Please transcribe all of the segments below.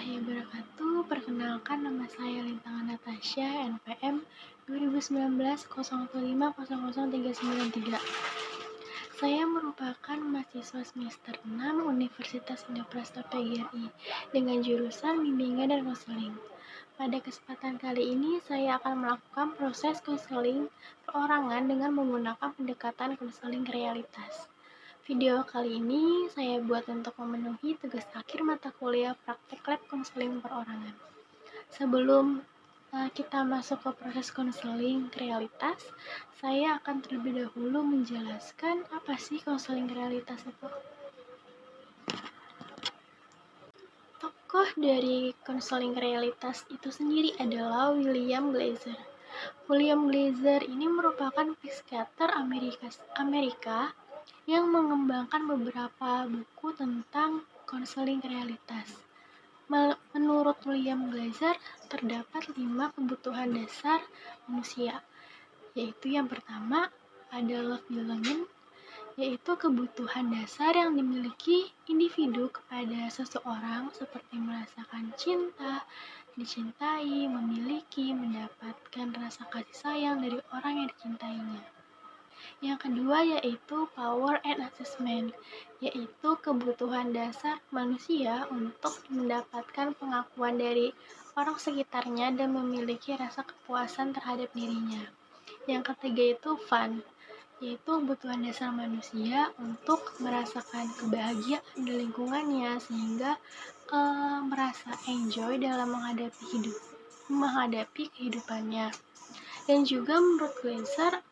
warahmatullahi wabarakatuh. Perkenalkan, nama saya Lintangan Natasha, NPM 2019 01500393. Saya merupakan mahasiswa semester 6 Universitas Indonesia PGRI dengan jurusan bimbingan dan konseling. Pada kesempatan kali ini, saya akan melakukan proses konseling perorangan dengan menggunakan pendekatan konseling realitas. Video kali ini saya buat untuk memenuhi tugas akhir mata kuliah praktek lab konseling perorangan. Sebelum kita masuk ke proses konseling realitas, saya akan terlebih dahulu menjelaskan apa sih konseling realitas itu. Tokoh dari konseling realitas itu sendiri adalah William Glasser. William Glasser ini merupakan psikiater Amerika yang mengembangkan beberapa buku tentang konseling realitas. Menurut William Glasser, terdapat 5 kebutuhan dasar manusia, yaitu yang pertama ada love belonging, yaitu kebutuhan dasar yang dimiliki individu kepada seseorang seperti merasakan cinta, dicintai, memiliki, mendapatkan rasa kasih sayang dari orang yang dicintainya. Yang kedua yaitu power and assessment, yaitu kebutuhan dasar manusia untuk mendapatkan pengakuan dari orang sekitarnya dan memiliki rasa kepuasan terhadap dirinya. Yang ketiga itu fun, yaitu kebutuhan dasar manusia untuk merasakan kebahagiaan di lingkungannya sehingga merasa enjoy dalam menghadapi kehidupannya. Dan juga menurut Glasser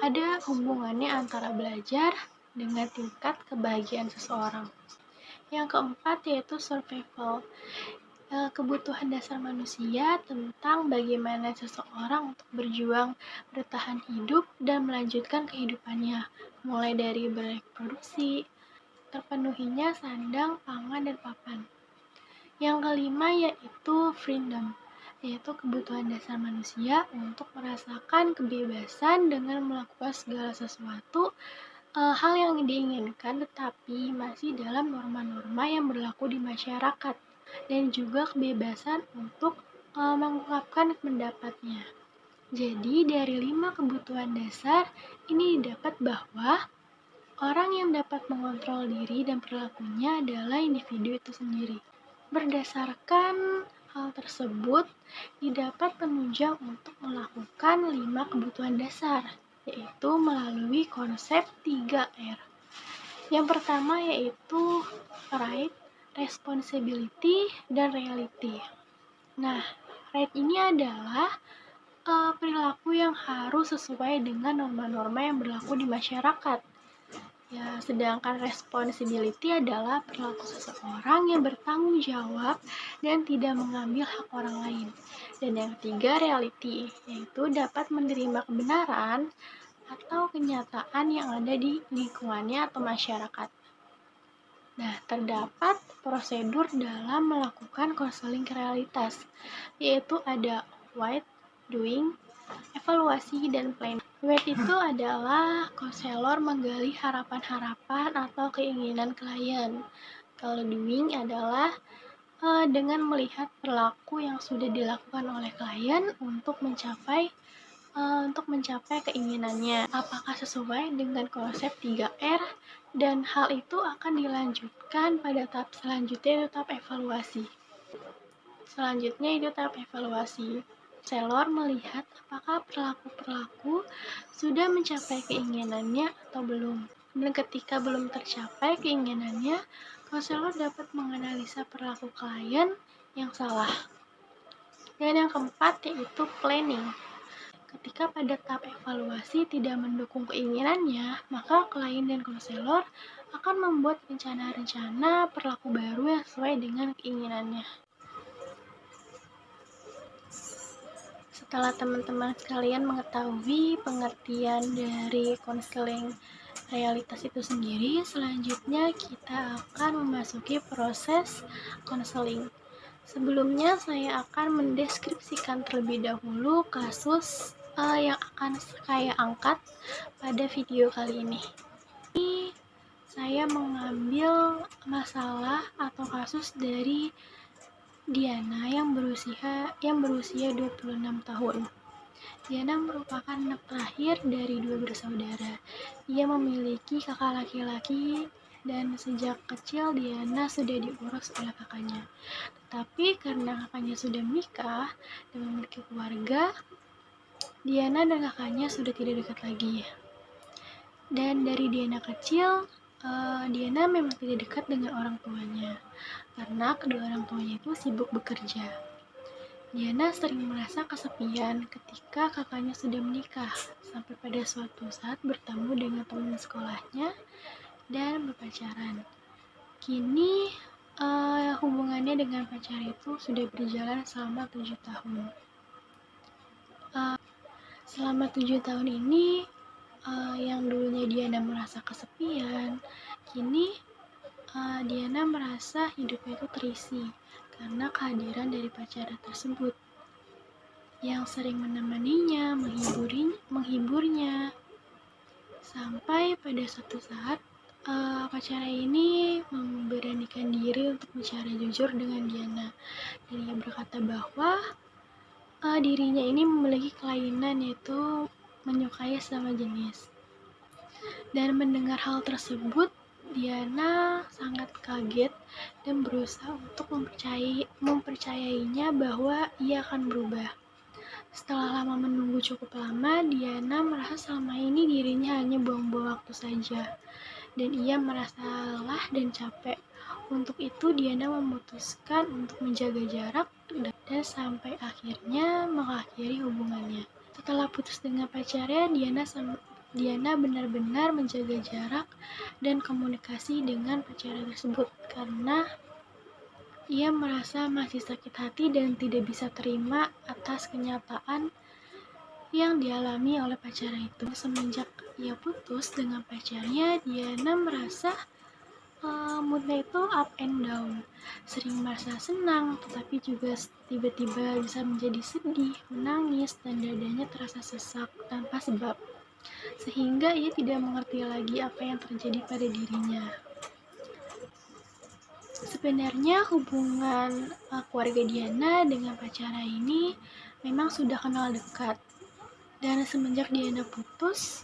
ada hubungannya antara belajar dengan tingkat kebahagiaan seseorang. Yang keempat yaitu survival, kebutuhan dasar manusia tentang bagaimana seseorang untuk berjuang bertahan hidup dan melanjutkan kehidupannya, mulai dari bereproduksi, terpenuhinya sandang, pangan, dan papan. Yang kelima yaitu freedom, yaitu kebutuhan dasar manusia untuk merasakan kebebasan dengan melakukan segala sesuatu hal yang diinginkan tetapi masih dalam norma-norma yang berlaku di masyarakat, dan juga kebebasan untuk mengungkapkan pendapatnya. Jadi dari 5 kebutuhan dasar ini didapat bahwa orang yang dapat mengontrol diri dan perilakunya adalah individu itu sendiri. Berdasarkan hal tersebut, didapat penunjang untuk melakukan 5 kebutuhan dasar, yaitu melalui konsep 3R. Yang pertama yaitu right, responsibility, dan reality. Nah, right ini adalah perilaku yang harus sesuai dengan norma-norma yang berlaku di masyarakat. Ya, sedangkan responsibility adalah perilaku seseorang yang bertanggung jawab dan tidak mengambil hak orang lain. Dan yang ketiga reality, yaitu dapat menerima kebenaran atau kenyataan yang ada di lingkungannya atau masyarakat. Nah, terdapat prosedur dalam melakukan konseling realitas, yaitu ada wait, doing, evaluasi, dan planning. Wait itu adalah konselor menggali harapan-harapan atau keinginan klien. Kalau doing adalah dengan melihat perilaku yang sudah dilakukan oleh klien untuk mencapai keinginannya, apakah sesuai dengan konsep 3R, dan hal itu akan dilanjutkan pada tahap selanjutnya, yaitu tahap evaluasi. Konselor melihat apakah perilaku sudah mencapai keinginannya atau belum. Dan ketika belum tercapai keinginannya, konselor dapat menganalisa perilaku klien yang salah. Dan yang keempat yaitu planning. Ketika pada tahap evaluasi tidak mendukung keinginannya, maka klien dan konselor akan membuat rencana-rencana perilaku baru yang sesuai dengan keinginannya. Setelah teman-teman sekalian mengetahui pengertian dari konseling realitas itu sendiri, selanjutnya kita akan memasuki proses konseling. Sebelumnya saya akan mendeskripsikan terlebih dahulu kasus yang akan saya angkat pada video kali ini. Saya mengambil masalah atau kasus dari Diana yang berusia 26 tahun. Diana merupakan anak terakhir dari 2 bersaudara. Ia memiliki kakak laki-laki dan sejak kecil Diana sudah diurus oleh kakaknya. Tetapi karena kakaknya sudah menikah dan memiliki keluarga, Diana dan kakaknya sudah tidak dekat lagi. Dan dari Diana kecil, Diana memang tidak dekat dengan orang tuanya karena kedua orang tuanya itu sibuk bekerja. Diana sering merasa kesepian ketika kakaknya sudah menikah, sampai pada suatu saat bertemu dengan teman sekolahnya dan berpacaran. Kini hubungannya dengan pacar itu sudah berjalan selama 7 tahun. Selama 7 tahun ini, yang dulunya Diana merasa kesepian, kini Diana merasa hidupnya itu terisi karena kehadiran dari pacarnya tersebut yang sering menemaninya, menghiburnya, sampai pada suatu saat pacarnya ini memberanikan diri untuk bicara jujur dengan Diana, dan ia berkata bahwa dirinya ini memiliki kelainan, yaitu menyukai sesama jenis. Dan mendengar hal tersebut, Diana sangat kaget dan berusaha untuk mempercayainya bahwa ia akan berubah. Setelah lama menunggu cukup lama, Diana merasa selama ini dirinya hanya buang-buang waktu saja, dan ia merasa lelah dan capek. Untuk itu, Diana memutuskan untuk menjaga jarak dan sampai akhirnya mengakhiri hubungannya. Setelah putus dengan pacarnya, Diana benar-benar menjaga jarak dan komunikasi dengan pacarnya tersebut karena ia merasa masih sakit hati dan tidak bisa terima atas kenyataan yang dialami oleh pacarnya itu. Semenjak ia putus dengan pacarnya, Diana merasa moodnya itu up and down, sering merasa senang tetapi juga tiba-tiba bisa menjadi sedih, menangis, dan dadanya terasa sesak tanpa sebab, sehingga ia tidak mengerti lagi apa yang terjadi pada dirinya. Sebenarnya hubungan keluarga Diana dengan pacarnya ini memang sudah kenal dekat, dan semenjak Diana putus,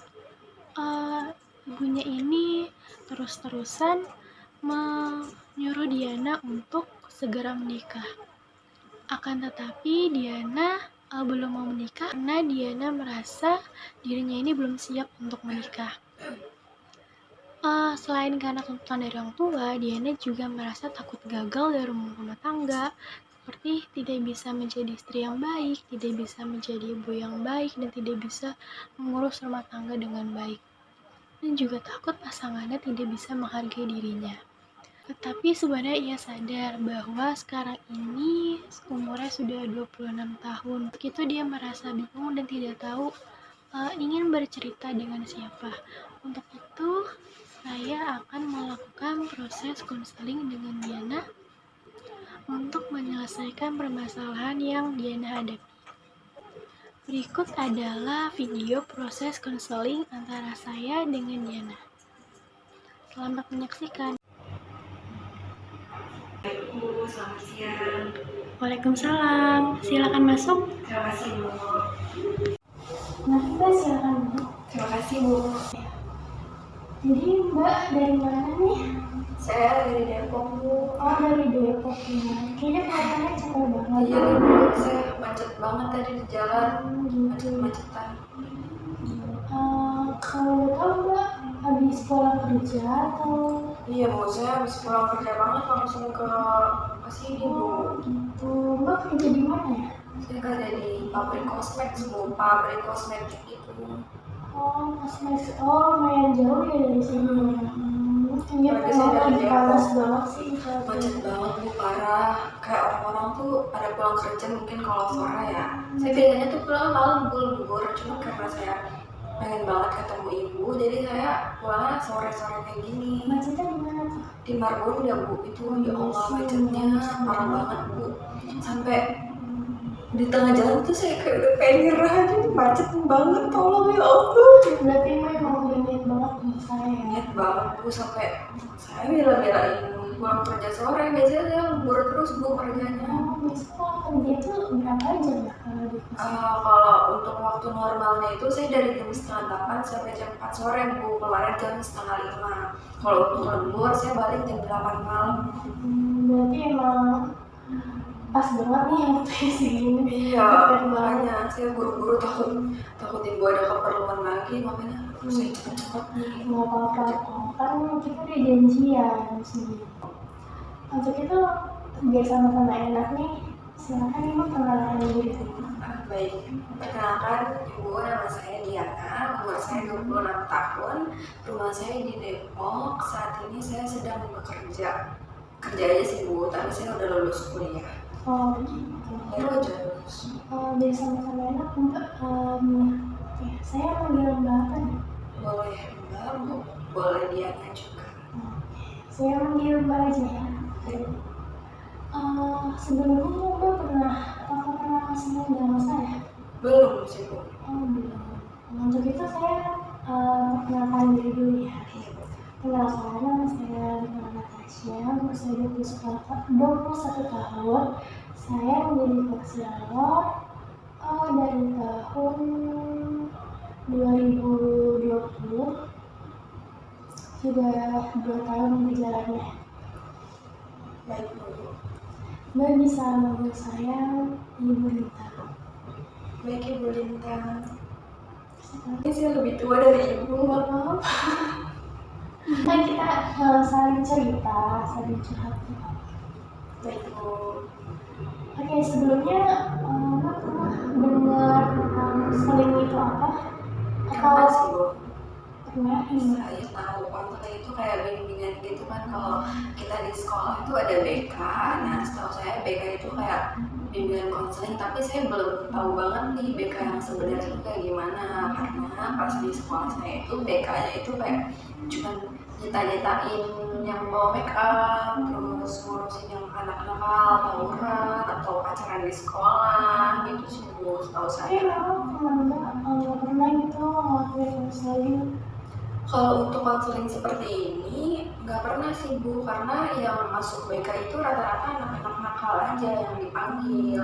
ibunya ini terus-terusan menyuruh Diana untuk segera menikah. Akan tetapi Diana belum mau menikah karena Diana merasa dirinya ini belum siap untuk menikah. Selain karena tuntutan dari orang tua, Diana juga merasa takut gagal dalam rumah tangga, seperti tidak bisa menjadi istri yang baik, tidak bisa menjadi ibu yang baik, dan tidak bisa mengurus rumah tangga dengan baik. Dan juga takut pasangannya tidak bisa menghargai dirinya. Tetapi sebenarnya ia sadar bahwa sekarang ini umurnya sudah 26 tahun. Untuk itu dia merasa bingung dan tidak tahu ingin bercerita dengan siapa. Untuk itu saya akan melakukan proses konseling dengan Diana untuk menyelesaikan permasalahan yang Diana hadapi. Berikut adalah video proses konseling antara saya dengan Diana. Selamat menyaksikan. Selamat siang. Waalaikumsalam. Silakan masuk. Terima kasih, Bu. Mbak, silakan Bu. Terima kasih, Bu. Jadi Mbak dari mana nih? Saya dari Depok, Bu. Oh, dari Depok ya. Kayaknya kelihatannya capek banget. Iya, Bu. Saya macet banget tadi di jalan. Macet-macetan. Kalau tahu Mbak, habis pulang kerja atau? Iya, Bu. Saya habis pulang kerja banget langsung ke sini, Bu. Gitu. Mbak kerja di mana ya? Saya kerja di pabrik kosmetik, Bu. Pabrik kosmetik itu. Oh, lumayan jauh ya dari sini. Iya, Apalagi saya dari Depok. panas banget sih. Macet banget, Bu. Parah. Kayak orang-orang tuh ada pulang kerja mungkin kalau sore ya. Saya biasanya tuh pulang malam libur. Cuma karena saya pengen banget ketemu ibu, jadi saya pulang sore-sore kayak gini. Macetnya di mana tuh? Di Margonda, Bu. Itu ya Allah macetnya parah banget, Bu. Sampai di tengah jalan tuh saya kayak udah pengen nyerah aja, macet banget, tolong ya Allah. Berarti memang udah niat banget nih saya ya. Niat banget, Bu, sampai saya bela-belain pulang kerja sore, biasanya saya lembur terus Bu kerjanya. Biasanya kerja itu berapa jam ya kalau di kos? Kalau untuk waktu normalnya itu saya dari jam 7:30 sampai jam 4 sore Bu, keluar jam 4:30. Kalau untuk lembur saya balik jam 8 malam. Berarti emang pas banget nih waktunya segini. Iya, makanya saya buru-buru takut ibu ada keperluan lagi, makanya saya cepet-cepet nih. Nggak apa-apa, kan kita udah janjian sih. Untuk itu biar sama-sama enak nih, silakan ibu kenalan diri. Baik, perkenalkan ibu, nama saya Diana, umur saya 26 tahun, rumah saya di Depok. Saat ini saya sedang bekerja aja sih Bu, tapi saya udah lulus kuliah. Oh gitu. Baru aja lulus. Biar sama-sama enak Mbak. Ya, saya manggil Mbak apa nih? Boleh Mbak, boleh Diana juga. Saya manggil Mbak aja ya. Sebelumnya Mbak pernah kasih nama saya? Belum sih Bu. Belum. Untuk itu saya perkenalkan diri dulu ya. Kenalkan, nama saya Natasha, umur saya 21 tahun. Saya menjadi konselor dari tahun 2020. Sudah 2 tahun berjalannya. Baik Bu. Mbak bisa manggil saya Ibu Lita. Baik Ibu Lita. Ini saya lebih tua dari Ibu. Nggak apa-apa. Kan kita saling cerita, saling curhat. Baik Bu. Oke, sebelumnya Mbak pernah dengar konseling itu apa? Apa sih Bu? Pernah? Saya tahu konseling itu kayak bimbingan gitu kan. Kalau kita di sekolah itu ada BK. Nah, setahu saya BK itu kayak bimbingan konseling, tapi saya belum tahu banget nih BK yang sebenarnya itu kayak gimana, karena pas di sekolah saya itu BK-nya itu kayak cuma nyita-nyitain yang bawa make up, terus ngurusin yang anak nakal, tawuran, atau pacaran di sekolah gitu sih Bu, setahu saya. Nggak pernah gitu ngelakuin konseling. Kalau untuk konseling seperti ini nggak pernah sih Bu, karena yang masuk BK itu rata-rata anak-anak nakal aja yang dipanggil.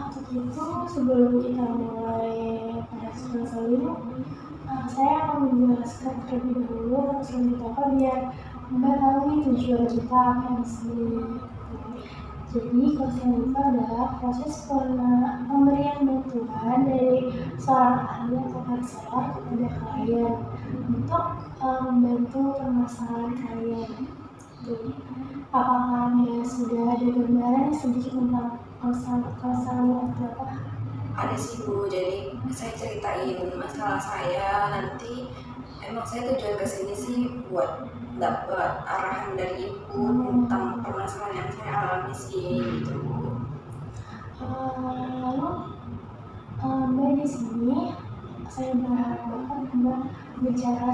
Untuk itu sebelum kita mulai pada konseling, saya akan menjelaskan terlebih dahulu konseling itu apa biar Mbak tahu nih tujuan kita apa di sini. Jadi konseling itu adalah proses pemberian bantuan dari seorang ahli atau konselor kepada klien untuk membantu permasalahan kalian. Jadi, apakah Anda sudah ada gambaran sedikit tentang konseling itu apa? Ada sih Bu, jadi saya ceritain masalah saya, nanti emang saya tujuan kesini sih buat dapat arahan dari Ibu tentang permasalahan yang saya alami sih gitu Bu. Lalu Mbak di sini saya berharap banget Mbak bicara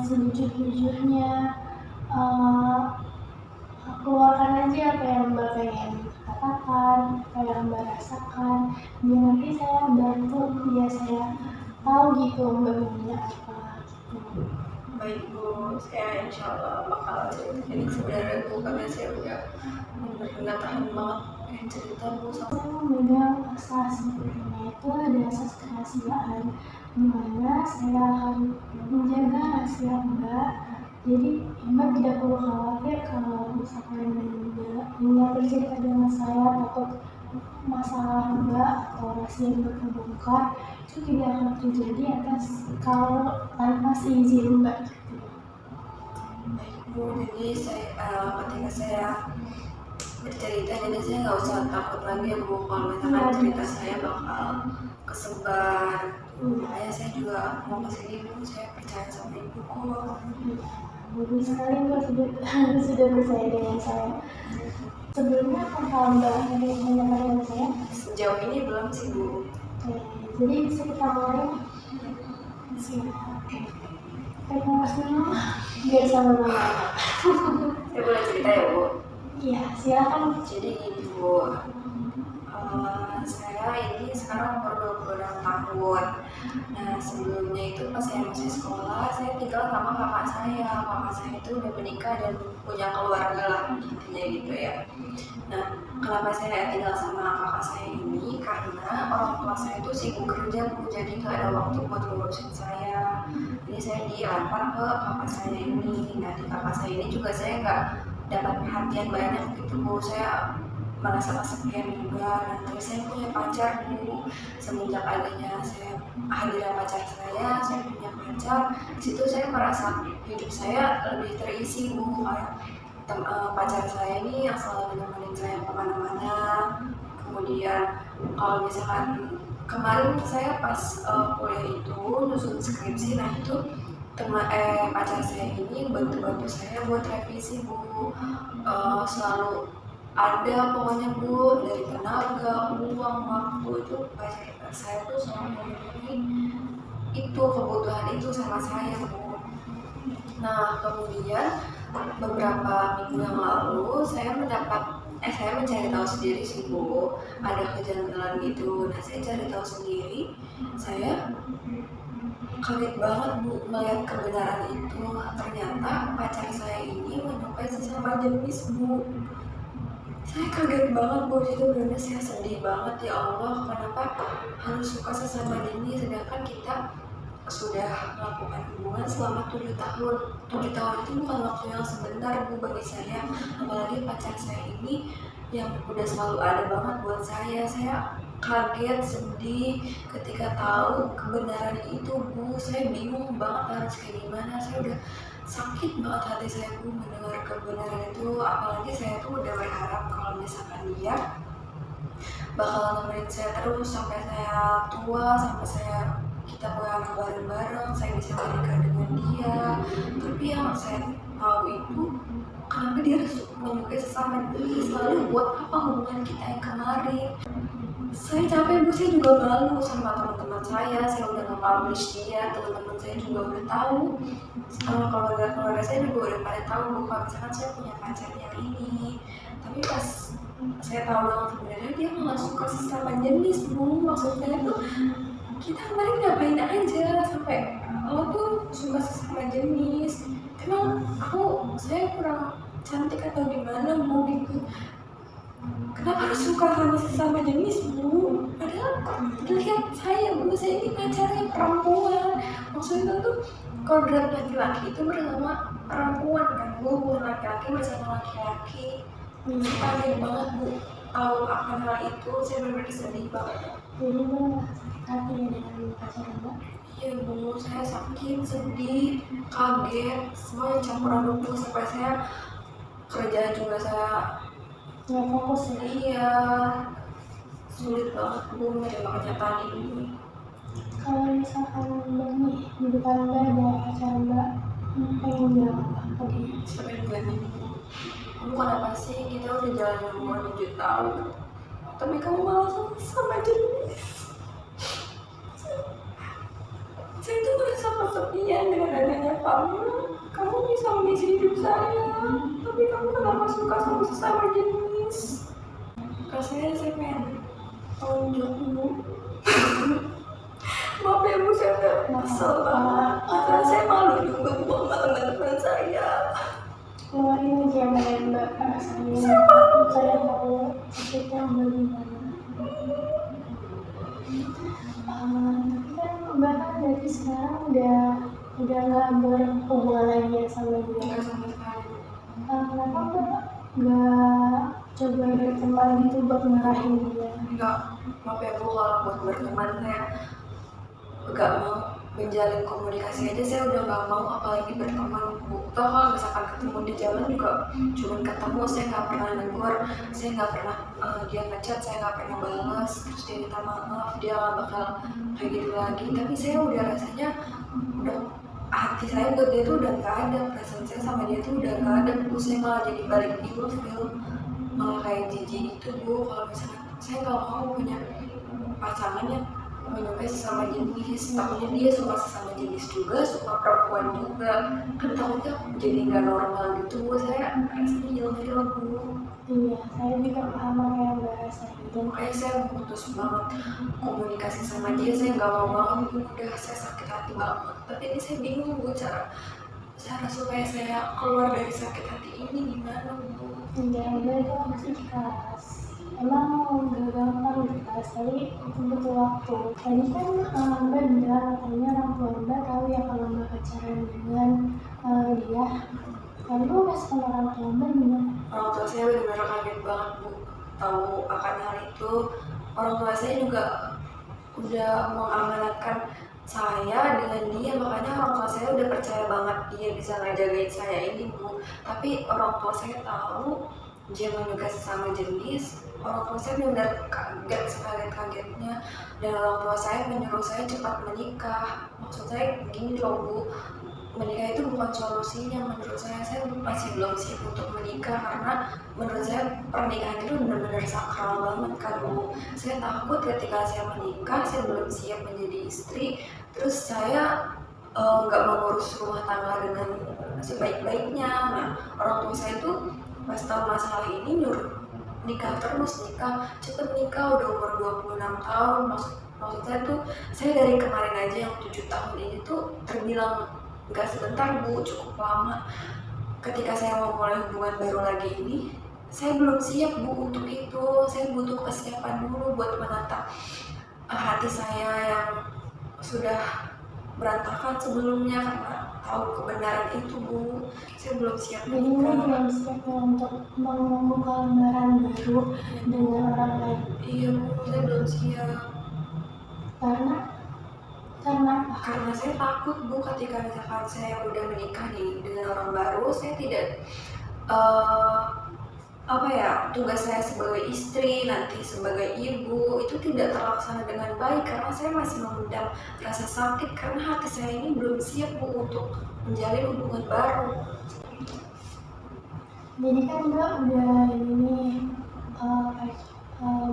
sejujur-jujurnya, keluarkan aja apa yang Mbak pengen katakan, apa yang Mbak rasakan, biar nanti saya bantu, biar saya tahu gitu Mbak maunya apa gitu. Baik Bu, saya insya Allah bakal cerita ini sebenarnya Bu, karena saya udah benar-benar tahan banget pengen cerita Bu. Saya memegang asas sebenarnya itu ada asas kerahasiaan, dimana saya akan menjaga rahasia Mbak. Jadi Mbak tidak perlu khawatir kalau misalkan Mbak ingin bercerita dengan saya takut masalah Mbak atau rahasia Mbak terbongkar, itu tidak akan terjadi kalau tanpa seizin Mbak. Baik Bu, jadi ketika saya bercerita, jadi saya nggak usah takut lagi ya Bu, kalau misalkan cerita saya bakal kesebar. Makanya saya juga mau kesini Bu, saya percaya sama Ibu kok. Bagus sekali Mbak sudah percaya dengan saya. Sebelumnya apakah Mbak ada yang menanyakan dengan saya? Sejauh ini belum sih Bu. Jadi bisa kita mulai. Kita nafas dulu biar sama-sama. Saya boleh cerita ya Bu? Iya, silakan. Jadi gini Bu, Saya ini sekarang umur 26 tahun. Nah, sebelumnya itu pas saya masih sekolah, saya tinggal sama kakak saya. Kakak saya itu udah menikah dan punya keluarga lah, intinya gitu ya. Nah, kenapa saya tinggal sama kakak saya ini? Karena orang tua saya itu sibuk kerja, Bu, jadi nggak ada waktu buat ngurusin saya. Jadi saya dilempar ke kakak saya ini. Nah, di kakak saya ini juga saya nggak dapat perhatian banyak gitu, Bu. Saya merasa kesepian juga. Nah, terus saya punya pacar, Bu. Semenjak adanya saya hadiran pacar saya punya pacar. Di situ saya merasa hidup saya lebih terisi, Bu. Pacar saya ini yang selalu menemani saya kemana-mana. Kemudian kalau misalkan kemarin saya pas kuliah itu nyusun skripsi, nah itu pacar saya ini bantu saya buat revisi, Bu. Selalu ada pokoknya, Bu, dari tenaga, uang, waktu, itu pacar saya tuh selalu memenuhi itu kebutuhan itu sama saya, Bu. Nah, kemudian beberapa minggu yang lalu saya mencari tahu sendiri sih, Bu, ada kejanggalan gitu. Nah, saya cari tahu sendiri, saya kaget banget, Bu, melihat kebenaran itu. Ternyata pacar saya ini menyukai sesama jenis, Bu. Saya kaget banget, Bu. Itu benar-benar saya sedih banget, ya Allah, kenapa harus suka sesama jenis sedangkan kita sudah melakukan hubungan selama 7 tahun. 7 tahun itu bukan waktu yang sebentar, Bu, bagi saya. Apalagi pacar saya ini yang udah selalu ada banget buat saya. Saya kaget, sedih ketika tahu kebenaran itu, Bu. Saya bingung banget harus kayak gimana. Saya udah sakit banget hati saya, Bu, mendengar kebenaran itu. Apalagi saya tuh udah berharap kalau misalkan dia bakal nemenin saya terus sampai saya tua, sampai kita punya anak bareng-bareng, saya bisa menikah dengan dia. Tapi yang saya tahu itu kenapa dia harus menyukai sesama jenis, lalu buat apa hubungan kita yang kemarin. Saya capek, Bu. Saya juga malu sama teman-teman saya udah nge-publish dia, teman-teman saya juga udah tahu, sama keluarga saya juga udah pada tahu, Bu, kalau misalkan saya punya pacar yang ini. Tapi pas saya tahu dong sebenarnya dia malah suka sesama jenis, Bu. Maksudnya tuh kita kemarin ngapain aja sampai lo tuh suka sesama jenis. Emang saya kurang cantik atau gimana, Bu, gitu? Kenapa harus suka sama sesama jenis, Bu? Padahal lihat saya, Bu, saya ini pacarnya perempuan. Maksudnya tuh kodrat laki-laki itu bersama perempuan kan, Bu, bukan laki-laki bersama laki-laki. Kaget banget, Bu, tahu akan hal itu. Saya benar-benar sedih banget. Jadi hati dengan pacar Mbak? Iya, Bu, saya sakit, sedih, kaget, semuanya campur aduk, Bu. Sampai saya kerjaan juga saya Nggak fokus ya? iya, sulit banget, Bu, menerima kenyataan ini. Kalau misalkan Mbak nih di depan Mbak ada pacar Mbak, pengen bilang apa ke dia? Siapa yang bilang ini? Kamu kenapa sih, kita udah jalan hubungan 7 tahun tapi kamu malah sama jenis. Saya tuh merasa kesepian dengan adanya kamu bisa mengisi hidup saya, tapi kamu kenapa suka sama sesama jenis? Rasanya saya pengen tolong jawab, Bu. Maaf ya, Bu, saya udah kesel banget. Karena saya malu juga, Bu, sama teman-teman saya. Keluarin aja dari Mbak rasanya. Saya tahu sakitnya Mbak gimana. Tapi kan Mbak kan dari sekarang udah nggak berhubungan lagi ya sama dia. Enggak sama sekali. Kenapa Mbak nggak coba berteman gitu buat ngarahin dia? Enggak, maaf ya, Bu, kalau buat berteman saya enggak mau menjalin komunikasi aja, saya udah nggak mau, apalagi berteman, Bu. Toh kalau misalkan ketemu di jalan juga cuma ketemu, saya nggak pernah negur, saya nggak pernah dia ngechat, saya nggak pernah balas, terus dia minta maaf, dia nggak bakal kayak gitu lagi. Tapi saya udah rasanya udah hati saya buat dia tuh udah nggak ada, perasaan saya sama dia tuh udah nggak ada, Bu. Saya malah jadi balik ilfil, malah kayak jijik itu, Bu. Kalau misalkan saya nggak mau punya pasangan yang menyukai sesama jenis, takutnya dia suka sesama jenis juga, suka perempuan juga, kan takutnya jadi nggak normal gitu, Bu. Saya rasanya ilfil, Bu. Iya, saya juga paham ya Mbak. bahasa itu. Makanya saya putus banget komunikasi sama dia, saya nggak mau banget Bu, udah saya sakit hati banget. Tapi ini saya bingung Bu, cara supaya saya keluar dari sakit hati ini gimana Bu? Ya udah, itu harus ikhlas. Emang gak gampang ikhlas, tapi itu butuh waktu. Tadi kan Mbak bilang katanya orang tua Mbak tahu ya kalau Mbak pacaran dengan dia. Lalu respon orang tua Mbak gimana? Orang tua saya benar-benar kaget banget Bu tahu akan hal itu. Orang tua saya juga udah mengamanatkan saya dengan dia, makanya orang tua saya udah percaya banget dia bisa ngejagain saya ini Bu. Tapi orang tua saya tahu dia menyukai sesama jenis, orang tua saya benar kaget, sekaget-kagetnya. Dan orang tua saya menyuruh saya cepat menikah. Maksud saya gini loh Bu, menikah itu bukan solusinya menurut saya masih belum siap untuk menikah, karena menurut saya pernikahan itu benar-benar sakral banget kan Bu. Saya takut ketika saya menikah saya belum siap menjadi istri, terus saya nggak mengurus rumah tangga dengan sebaik-baiknya. Nah, orang tua saya tuh pas tahu masalah ini nyuruh nikah terus, cepet nikah, udah umur 26 tahun. Maksud saya tuh, saya dari kemarin aja yang 7 tahun ini tuh terbilang gak sebentar Bu, cukup lama. Ketika saya mau mulai hubungan baru lagi ini, saya belum siap Bu untuk itu. Saya butuh kesiapan dulu buat menata hati saya yang sudah berantakan sebelumnya karena tahu kebenaran itu Bu. Saya belum siap Jadi Mbak belum siap untuk membuka lembaran baru dengan orang lain. Iya Bu, saya belum siap. Karena saya takut Bu, ketika misalkan saya udah menikah nih dengan orang baru, saya tidak tugas saya sebagai istri, nanti sebagai ibu itu tidak terlaksana dengan baik, karena saya masih memendam rasa sakit karena hati saya ini belum siap Bu untuk menjalin hubungan baru. Jadi kan Mbak udah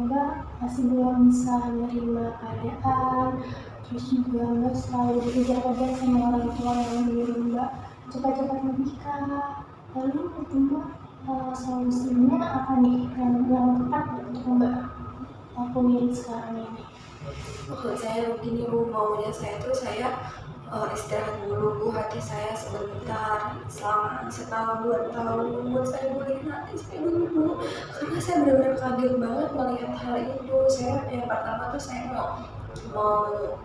Mbak masih belum bisa menerima keadaan, terus juga Mbak selalu dikejar-kejar sama orang tua yang menyuruh Mbak cepat-cepat menikah. Lalu Mbak solusinya apa nih yang tepat untuk Mbak lakuin sekarang ini? Maksud saya begini Bu, maunya saya tuh istirahat dulu Bu, hati saya sebentar, selama setahun 2 tahun buat saya bolehin hati saya dulu Bu, karena saya benar-benar kaget banget melihat hal itu. Saya yang pertama tuh saya mau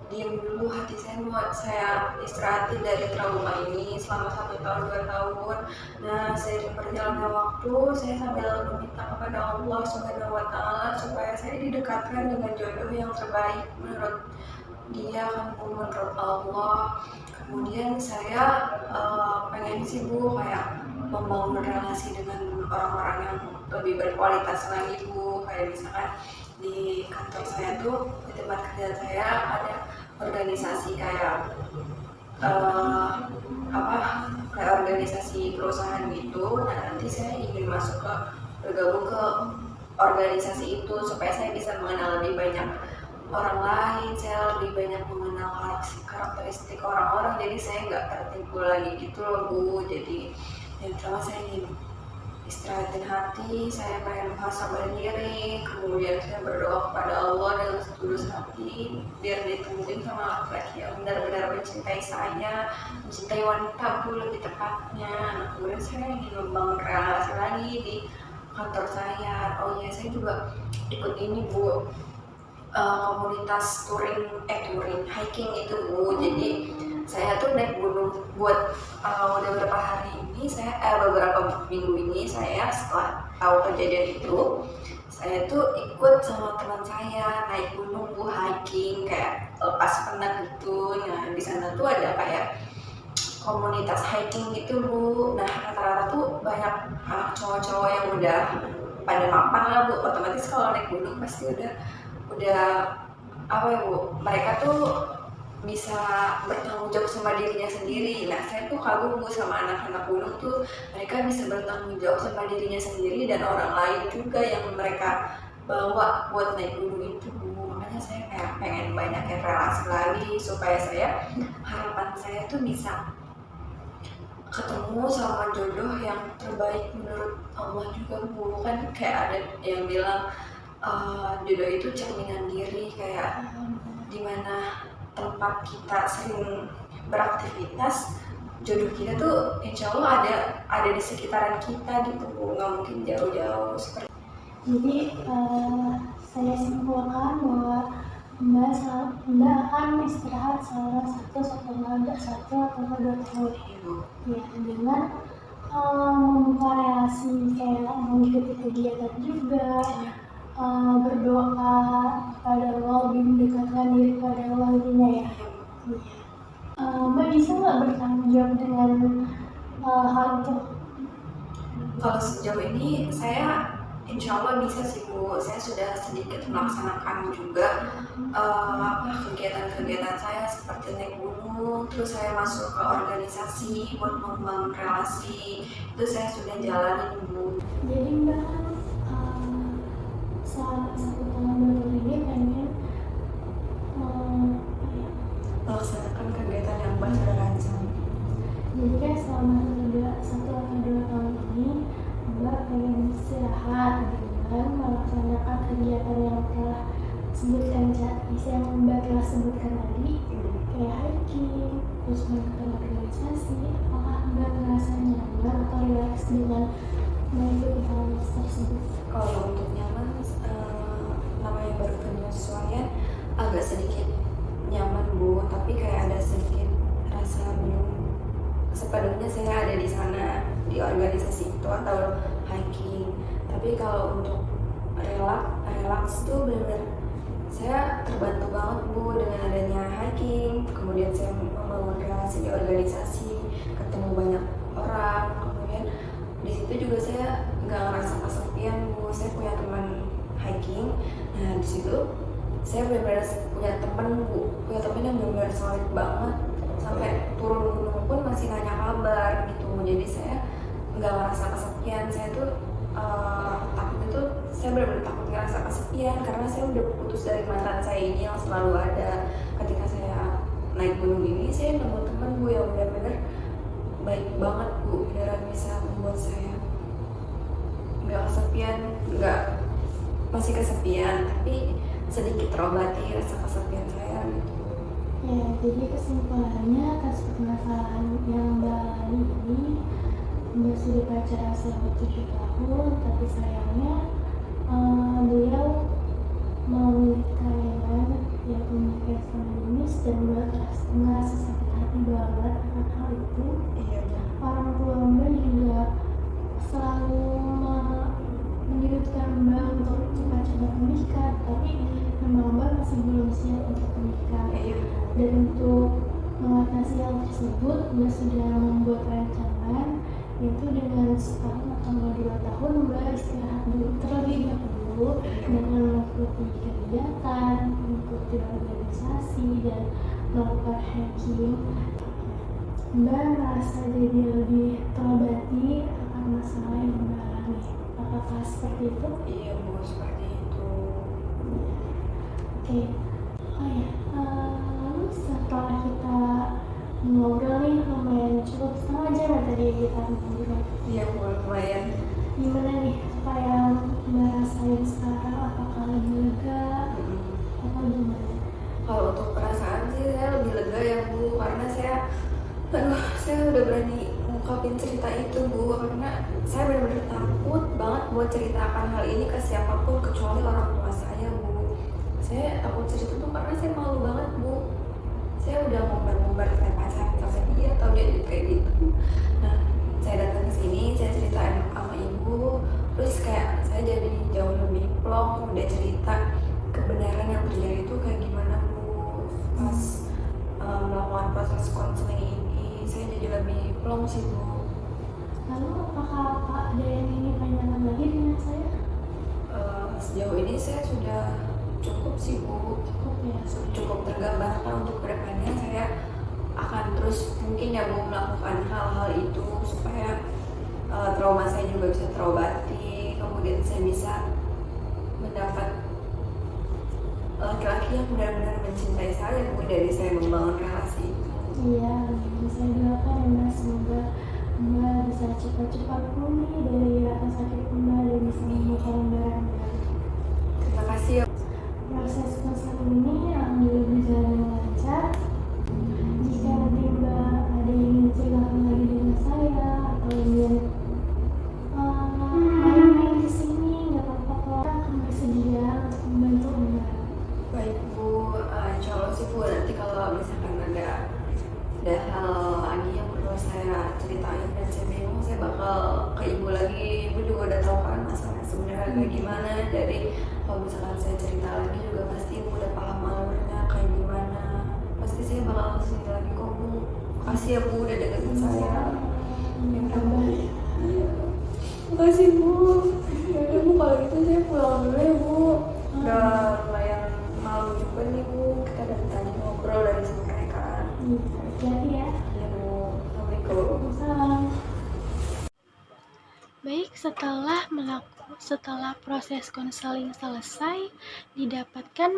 diam dulu, hati saya mau saya istirahatin dari trauma ini selama 1 tahun 2 tahun. Nah, seiring berjalannya waktu saya sambil meminta kepada Allah Subhanahu wa Ta'ala supaya saya didekatkan dengan jodoh yang terbaik menurut dia kan Bu, menurut Allah. Kemudian saya pengen sih Bu kayak membangun relasi dengan orang-orang yang lebih berkualitas lagi Bu, kayak misalkan di kantor saya tuh, di tempat kerja saya ada organisasi kayak organisasi perusahaan gitu. Nah, nanti saya ingin bergabung ke organisasi itu supaya saya bisa mengenal lebih banyak orang lain, saya lebih banyak mengenal karakteristik orang-orang, jadi saya nggak tertipu lagi gitu loh Bu. Jadi yang pertama saya ingin istirahatin hati, saya pengen muhasabah diri, kemudian saya berdoa kepada Allah dengan setulus hati biar ditemuin sama laki-laki yang benar-benar mencintai saya, mencintai wanita Bu lebih tepatnya. Nah, kemudian saya ingin membangun relasi lagi di kantor saya. Oh iya, saya juga ikut ini Bu, komunitas hiking itu Bu. Jadi saya tuh naik gunung buat udah beberapa hari ini beberapa minggu ini saya setelah tahu kejadian itu, saya tuh ikut sama teman saya naik gunung Bu, hiking kayak lepas penat gitu. Nah, di sana tuh ada kayak komunitas hiking gitu Bu. Nah, rata-rata tuh banyak anak cowok-cowok yang udah pada mapan lah Bu. Otomatis kalau naik gunung pasti udah mereka tuh bisa bertanggung jawab sama dirinya sendiri. Nah, saya tuh kagum Bu sama anak-anak gunung tuh, mereka bisa bertanggung jawab sama dirinya sendiri dan orang lain juga yang mereka bawa buat naik gunung itu Bu. Makanya saya kayak pengen banyakin relasi lagi supaya harapan saya tuh bisa ketemu sama jodoh yang terbaik menurut Allah juga Bu. Kan kayak ada yang bilang jodoh itu cerminan diri, kayak dimana tempat kita sering beraktivitas, jodoh kita tuh insya Allah ada di sekitaran kita gitu Bu, nggak mungkin jauh-jauh seperti. Jadi saya simpulkan bahwa Mbak akan istirahat selama 1 atau 2 tahun ya, dengan membuka relasi kayak mengikuti kegiatan juga, berdoa kepada Allah, lebih mendekatkan diri kepada Allah intinya ya. Mbak bisa nggak bertanggung jawab dengan hal itu? Kalau sejauh ini saya insya Allah bisa sih Bu, saya sudah sedikit melaksanakan juga kegiatan-kegiatan saya seperti naik gunung, terus saya masuk ke organisasi buat membangun relasi, itu saya sudah jalanin Bu. Jadi Mbak kan selama 1 tahun ini pengen melaksanakan kegiatan yang Mbak sudah rancang. Jadi kan selama 1 atau 2 tahun ini Mbak pengen istirahat dengan melaksanakan kegiatan yang telah sebutkan yang Mbak telah sebutkan tadi, kayak hiking, terus melakukan organisasi. Apakah Mbak merasa nyaman atau relax dengan mengikuti hal tersebut? Kalau untuk nyaman, namanya baru penyesuaian, agak sedikit nyaman Bu, tapi kayak ada sedikit rasa belum sepenuhnya saya ada di sana di organisasi itu atau hiking. Tapi kalau untuk relax tuh benar-benar saya terbantu banget Bu dengan adanya hiking, kemudian saya membangun relasi di organisasi, ketemu banyak orang, kemudian di situ juga saya nggak ngerasa kesepian Bu, saya punya teman hiking. Nah di situ saya benar-benar punya teman Bu, punya teman yang benar-benar solid banget, sampai turun gunung pun masih nanya kabar gitu. Jadi saya nggak ngerasa kesepian. Saya tuh takut itu, saya benar-benar takut ngerasa kesepian karena saya udah putus dari mantan saya ini yang selalu ada. Ketika saya naik gunung ini, saya nemu teman Bu yang benar-benar baik banget Bu, beneran bisa membuat saya nggak kesepian, nggak masih kesepian tapi sedikit terobati rasa kesepian saya gitu. Ya, jadi kesimpulannya atas permasalahan yang Mbak alami ini, Mbak sudah pacaran selama 7 tahun, tapi sayangnya beliau memiliki kalian yang punya feminis dan Mbak merasa sakit hati banget akan hal itu. Iya. Orang tua Mbak juga selalu menyudutkan Mbak untuk cepat-cepat menikah, tapi memang Mbak masih belum siap untuk menikah. Iya. Dan untuk mengatasi hal tersebut, Mbak sudah membuat rancangan, yaitu dengan setahun atau 2 tahun Mbak istirahat dulu terlebih dahulu dengan mengikuti kegiatan, mengikuti organisasi, dan melakukan hiking. Mbak merasa jadi lebih terobati akan masalah yang Mbak alami. Apakah seperti itu? Iya Bu, seperti itu. Oke. Oh ya, lalu setelah kita ngobrol nih lumayan cukup setengah jam ya tadi kita ngobrol. Iya Bu, lumayan. Gimana nih apa yang Mbak rasain sekarang? Apakah lebih lega? Apa gimana? Kalau untuk perasaan sih saya lebih lega ya Bu, karena saya udah berani ngungkapin cerita itu Bu, karena saya benar-benar takut banget buat ceritakan hal ini ke siapapun kecuali orang tua saya Bu. Saya takut cerita tuh karena saya malu banget Bu. Saya udah ngumbar-ngumbar saya pacaran sama dia atau dia kayak gitu. Nah saya datang ke sini, saya ceritain sama ibu, terus kayak saya jadi jauh lebih plong, udah cerita kebenaran yang terjadi itu kayak gimana Bu. Pas melakukan proses konseling ini, saya jadi lebih plong sih Bu. Lalu apakah Pak Dayan ini tanyakan lagi dengan saya? Sejauh ini saya sudah cukup sih Bu, cukup tergambarkan. Untuk kedepannya saya akan terus mungkin ya Bu melakukan hal-hal itu supaya trauma saya juga bisa terobati, kemudian saya bisa mendapat laki-laki yang benar-benar mencintai saya Bu dari saya membangun relasi itu. Iya, saya doakan ya Mbak, semoga Mbak bisa cepat-cepat pulih dari rasa sakit Mbak dan bisa menemukan barang-barang. Terima kayak gimana. Jadi kalau misalkan saya cerita lagi juga pasti ibu udah paham alurnya kayak gimana. Pasti saya bakal kesini lagi kok bu. Makasih ya bu udah dengerin saya. Ya udah bu. Iya. Makasih bu. Ya udah bu, kalau gitu saya pulang dulu ya bu. Udah lumayan malu juga nih bu. Kita dari tadi ngobrol dari sore kan. Hati-hati ya. Iya bu. Assalamualaikum. Salam. Baik, setelah proses konseling selesai, didapatkan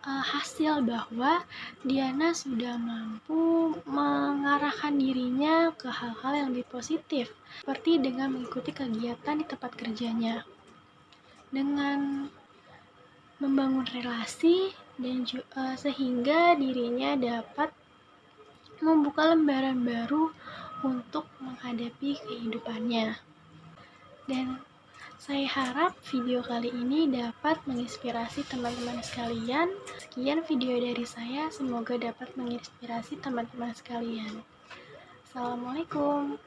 hasil bahwa Diana sudah mampu mengarahkan dirinya ke hal-hal yang lebih positif, seperti dengan mengikuti kegiatan di tempat kerjanya, dengan membangun relasi dan sehingga dirinya dapat membuka lembaran baru untuk menghadapi kehidupannya. Dan saya harap video kali ini dapat menginspirasi teman-teman sekalian. Sekian video dari saya, semoga dapat menginspirasi teman-teman sekalian. Assalamualaikum.